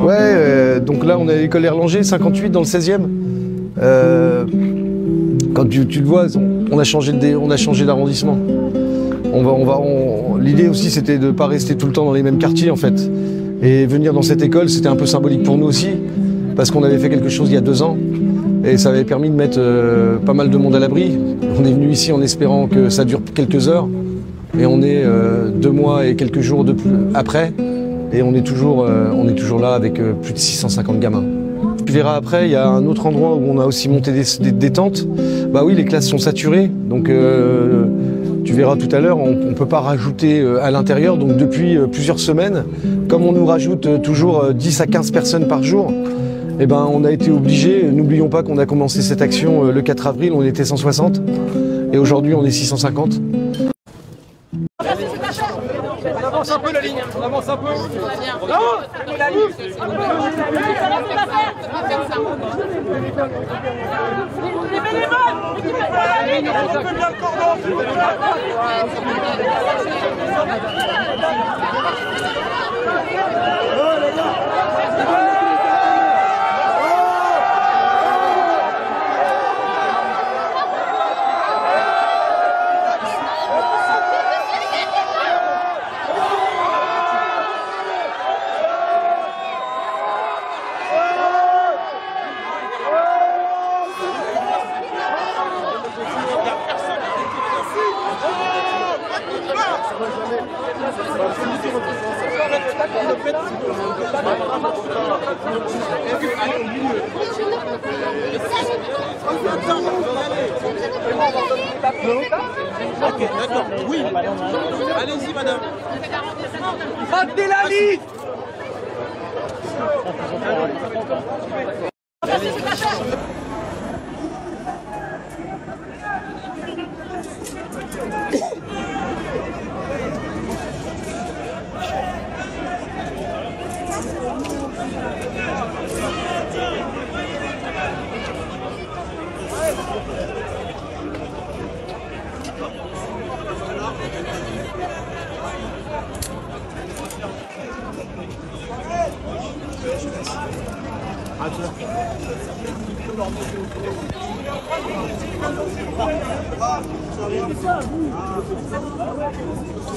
Ouais, donc là on est à l'école Erlanger, 58 dans le 16e. Quand tu le vois, on a changé d'arrondissement. L'idée aussi c'était de ne pas rester tout le temps dans les mêmes quartiers en fait. Et venir dans cette école c'était un peu symbolique pour nous aussi, parce qu'on avait fait quelque chose il y a 2 ans. Et ça avait permis de mettre pas mal de monde à l'abri. On est venu ici en espérant que ça dure quelques heures. Et on est 2 mois et quelques jours après. Et on est toujours là avec plus de 650 gamins. Tu verras après, il y a un autre endroit où on a aussi monté des tentes. Bah oui, les classes sont saturées. Donc tu verras tout à l'heure, on ne peut pas rajouter à l'intérieur. Donc depuis plusieurs semaines, comme on nous rajoute toujours 10 à 15 personnes par jour, eh ben, on a été obligé. N'oublions pas qu'on a commencé cette action le 4 avril, on était 160. Et aujourd'hui, on est 650. On avance un peu la ligne, on avance un peu. La ligne. Les bénévoles, on fait bien le cordon, s'il vous plaît. Ok, d'accord, oui. Allez-y, madame. Battez la ligne.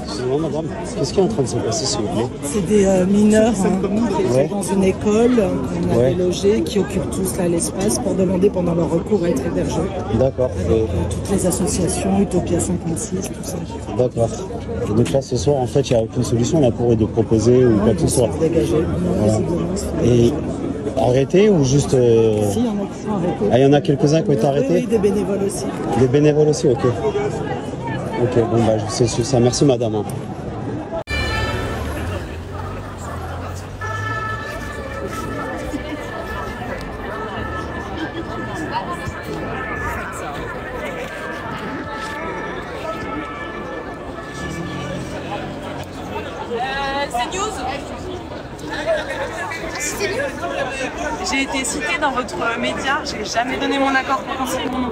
Excusez-moi madame, qu'est-ce qui est en train de se passer s'il vous plaît? C'est des mineurs qui sont dans une école qu'on avait logée, qui occupent tous là l'espace pour demander pendant leur recours à être hébergés. D'accord. Avec toutes les associations, Utopia 56, tout ça. D'accord. Et donc là ce soir en fait il n'y a aucune solution là pour eux de proposer ou quoi que ce soit. Dégagés. Voilà. Et arrêtés ou juste... Si, il y en a qui sont arrêtés. Ah, il y en a quelques-uns qui ont été arrêtés? Oui, des bénévoles aussi. Des bénévoles aussi, ok. Ok, bon bah c'est ça. Merci madame. C'est News. J'ai été citée dans votre média, j'ai jamais donné mon accord pour qu'on cite mon nom.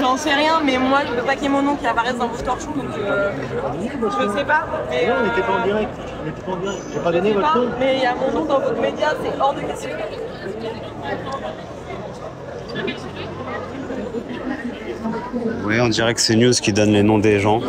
J'en sais rien, mais moi je veux pas qu'il y ait mon nom qui apparaisse dans vos torchons, donc je sais pas. Mais, on n'était pas en direct, j'ai pas donné votre nom. Mais il y a mon nom dans votre média, c'est hors de question. Oui, on dirait que c'est News qui donne les noms des gens.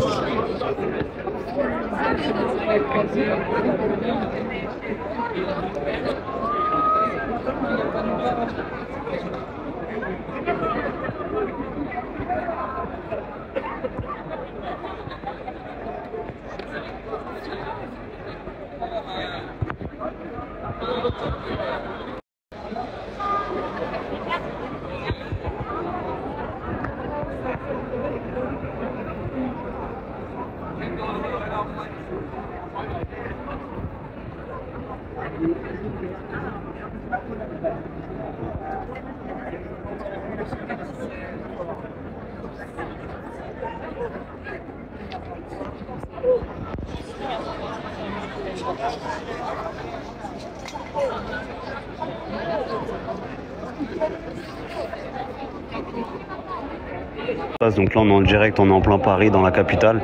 Donc là on est en direct, on est en plein Paris dans la capitale.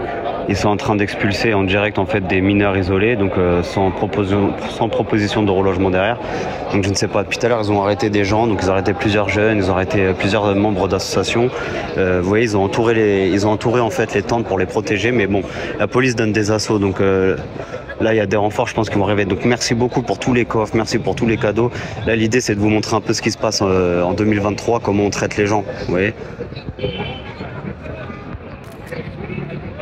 Ils sont en train d'expulser en direct en fait des mineurs isolés, donc sans proposition de relogement derrière. Donc je ne sais pas, depuis tout à l'heure ils ont arrêté des gens, donc ils ont arrêté plusieurs jeunes, ils ont arrêté plusieurs membres d'associations. Vous voyez, ils ont entouré en fait les tentes pour les protéger, mais bon, la police donne des assauts, donc là il y a des renforts, je pense, qui vont arriver. Donc merci beaucoup pour tous les coffres, merci pour tous les cadeaux. Là l'idée c'est de vous montrer un peu ce qui se passe en 2023, comment on traite les gens, vous voyez.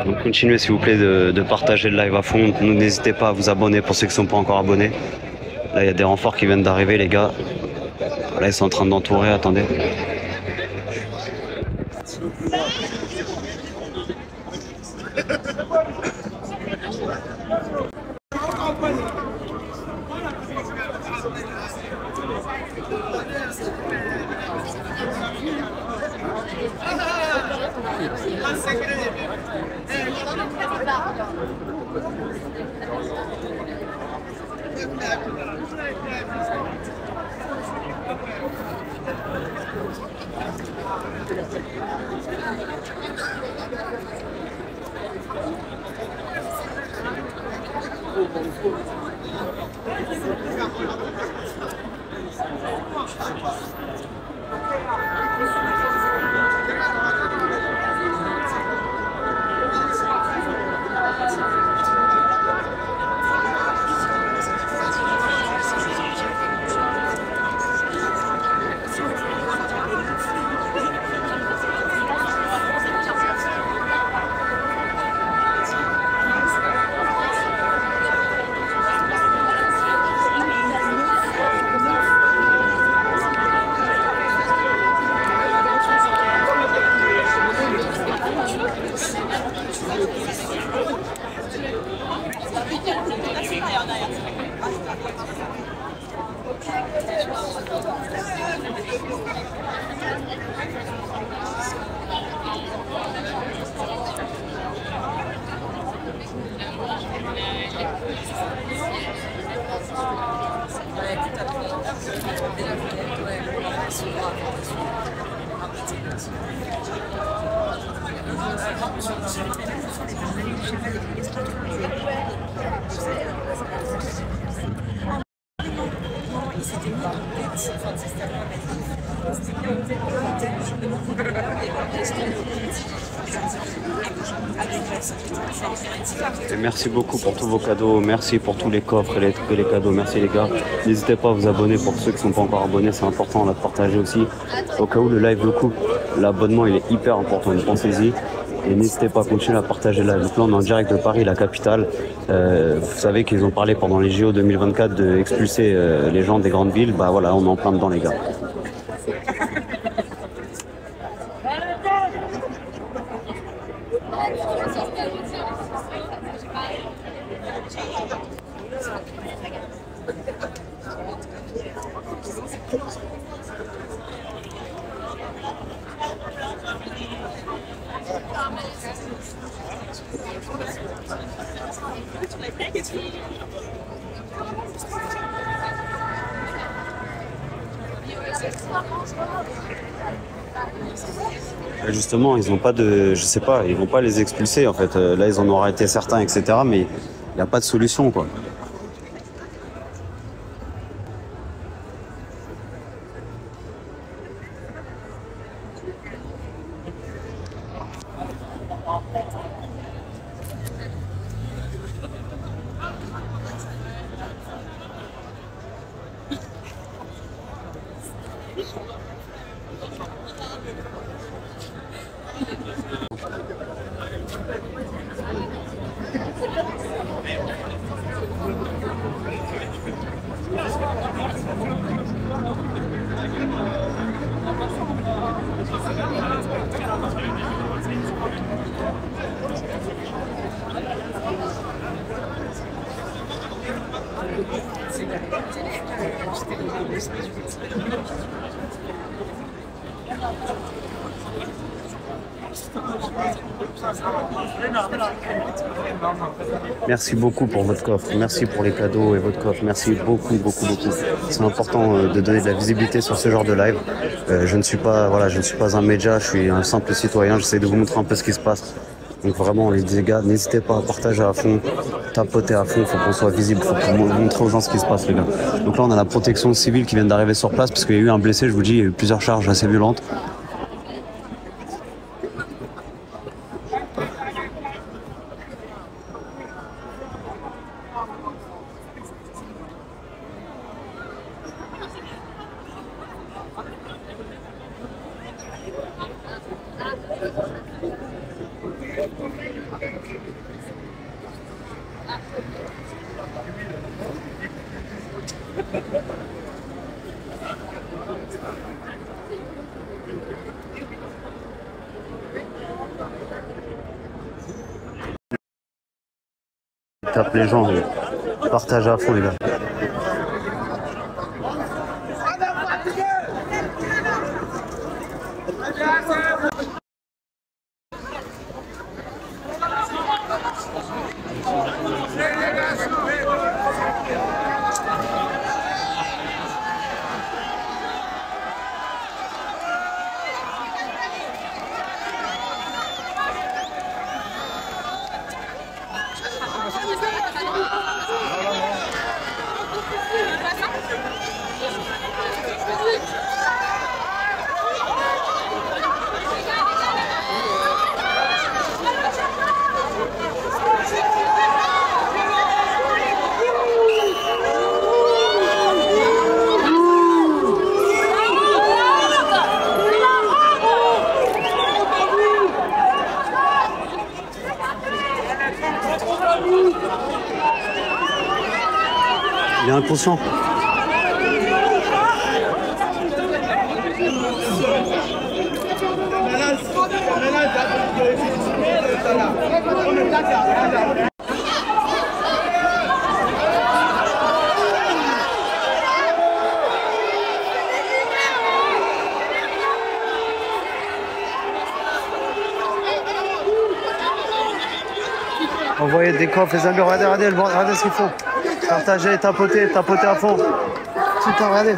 Donc continuez s'il vous plaît de partager le live à fond. N'hésitez pas à vous abonner pour ceux qui ne sont pas encore abonnés. Là il y a des renforts qui viennent d'arriver les gars. Là ils sont en train d'entourer, attendez. Et merci beaucoup pour tous vos cadeaux, merci pour tous les coffres et les cadeaux, merci les gars. N'hésitez pas à vous abonner pour ceux qui ne sont pas encore abonnés, c'est important de partager aussi. Au cas où le live le coupe, l'abonnement il est hyper important, pensez-y. Et n'hésitez pas à continuer à partager le live. Donc là on est en direct de Paris, la capitale. Vous savez qu'ils ont parlé pendant les JO 2024 d'expulser les gens des grandes villes. Bah voilà, on est en plein dedans les gars. Justement, ils n'ont pas de, je sais pas, ils vont pas les expulser en fait. Là, ils en ont arrêté certains, etc. Mais il n'y a pas de solution, quoi. Merci beaucoup pour votre coffre, merci pour les cadeaux et votre coffre, merci beaucoup, beaucoup, beaucoup. C'est important de donner de la visibilité sur ce genre de live. Je ne suis pas un média, je suis un simple citoyen, j'essaie de vous montrer un peu ce qui se passe. Donc vraiment, les gars, n'hésitez pas à partager à fond, tapoter à fond, il faut qu'on soit visible, il faut qu'on montre aux gens ce qui se passe, les gars. Donc là, on a la protection civile qui vient d'arriver sur place parce qu'il y a eu un blessé, je vous dis, il y a eu plusieurs charges assez violentes. Tape les gens, partagez à fond, les gars. Il est inconscient. Envoyez des coffres, les amis, regardez ce qu'il faut. Partagez, tapotez à fond. Putain, regardez.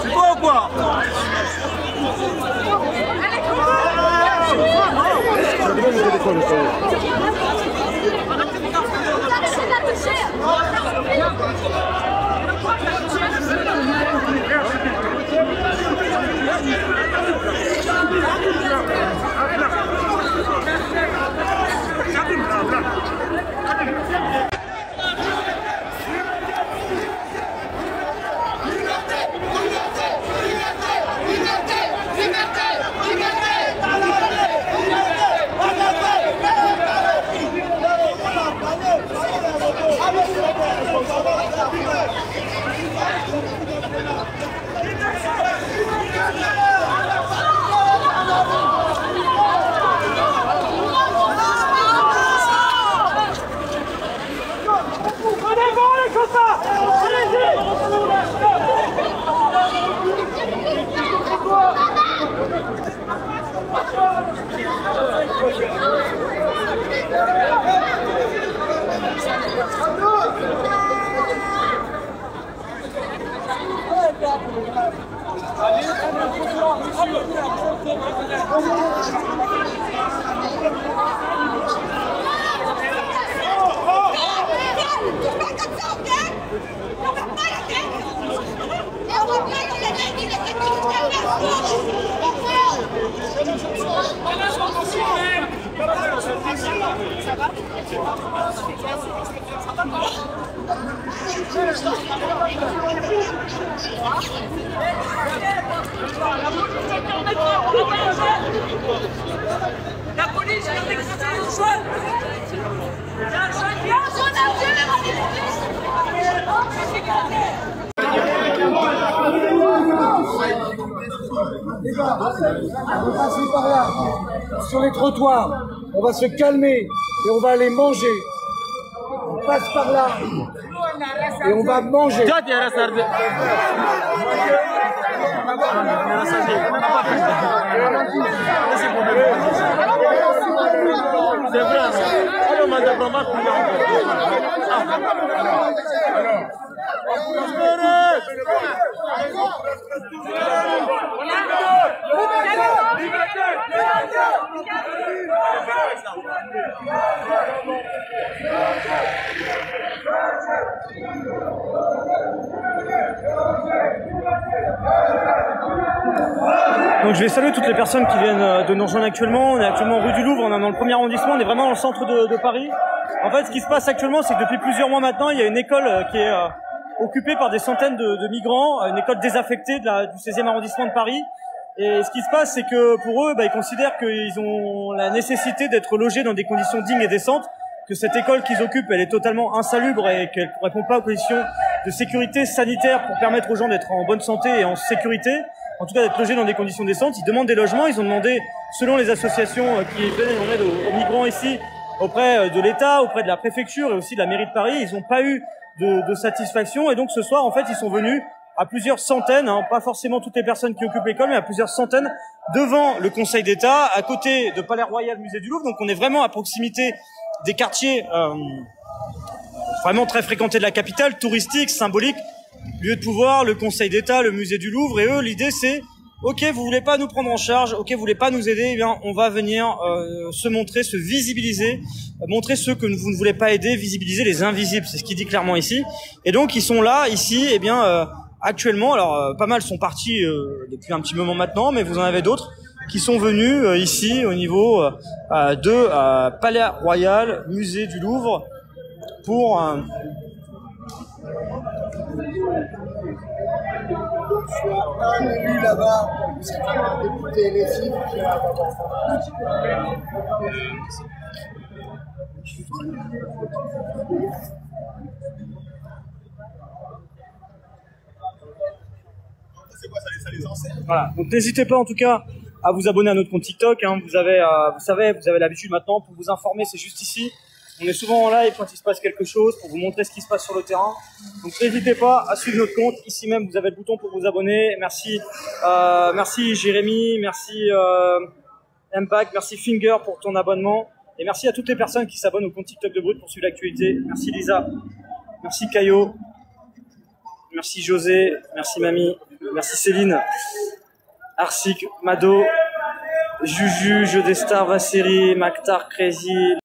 C'est quoi ou quoi? La police vient d'exécuter une jeune. Il y a un jeune qui a un jeune à tuer les manifestants. Les gars, on va passer par là, sur les trottoirs, on va se calmer et on va aller manger. On passe par là et on va manger. C'est vrai, alors on m'a vraiment Donc je vais saluer toutes les personnes qui viennent de nous rejoindre actuellement. On est actuellement rue du Louvre, on est dans le premier arrondissement, on est vraiment dans le centre de Paris. En fait, ce qui se passe actuellement, c'est que depuis plusieurs mois maintenant, il y a une école qui est occupée par des centaines de migrants, une école désaffectée du 16e arrondissement de Paris. Et ce qui se passe, c'est que pour eux, ils considèrent qu'ils ont la nécessité d'être logés dans des conditions dignes et décentes, que cette école qu'ils occupent, elle est totalement insalubre et qu'elle ne répond pas aux conditions de sécurité sanitaire pour permettre aux gens d'être en bonne santé et en sécurité. En tout cas d'être logés dans des conditions décentes. Ils demandent des logements, ils ont demandé, selon les associations qui viennent en aide aux migrants ici, auprès de l'État, auprès de la préfecture et aussi de la mairie de Paris, ils n'ont pas eu de satisfaction. Et donc ce soir, en fait, ils sont venus à plusieurs centaines, pas forcément toutes les personnes qui occupent l'école, mais à plusieurs centaines, devant le Conseil d'État, à côté de Palais Royal, Musée du Louvre. Donc on est vraiment à proximité des quartiers vraiment très fréquentés de la capitale, touristiques, symboliques. Lieu de pouvoir, le Conseil d'État, le Musée du Louvre, et eux, l'idée c'est, ok, vous voulez pas nous prendre en charge, ok, vous voulez pas nous aider, eh bien, on va venir se montrer, se visibiliser, montrer ceux que vous ne voulez pas aider, visibiliser les invisibles, c'est ce qu'il dit clairement ici. Et donc, ils sont là, ici, eh bien, actuellement, alors, pas mal sont partis depuis un petit moment maintenant, mais vous en avez d'autres qui sont venus ici, au niveau de Palais Royal, Musée du Louvre, pour... un élu là-bas, c'est un député LFI. Voilà, donc n'hésitez pas en tout cas à vous abonner à notre compte TikTok. Vous avez, vous savez, vous avez l'habitude maintenant pour vous informer, c'est juste ici. On est souvent en live quand il se passe quelque chose pour vous montrer ce qui se passe sur le terrain. Donc n'hésitez pas à suivre notre compte. Ici même, vous avez le bouton pour vous abonner. Merci, merci Jérémy, merci Impact, merci Finger pour ton abonnement. Et merci à toutes les personnes qui s'abonnent au compte TikTok de Brut pour suivre l'actualité. Merci Lisa, merci Caio, merci José, merci Mamie, merci Céline, Arsik, Mado, Juju, Jeu des Stars, Vassiri, Maktar, Crazy.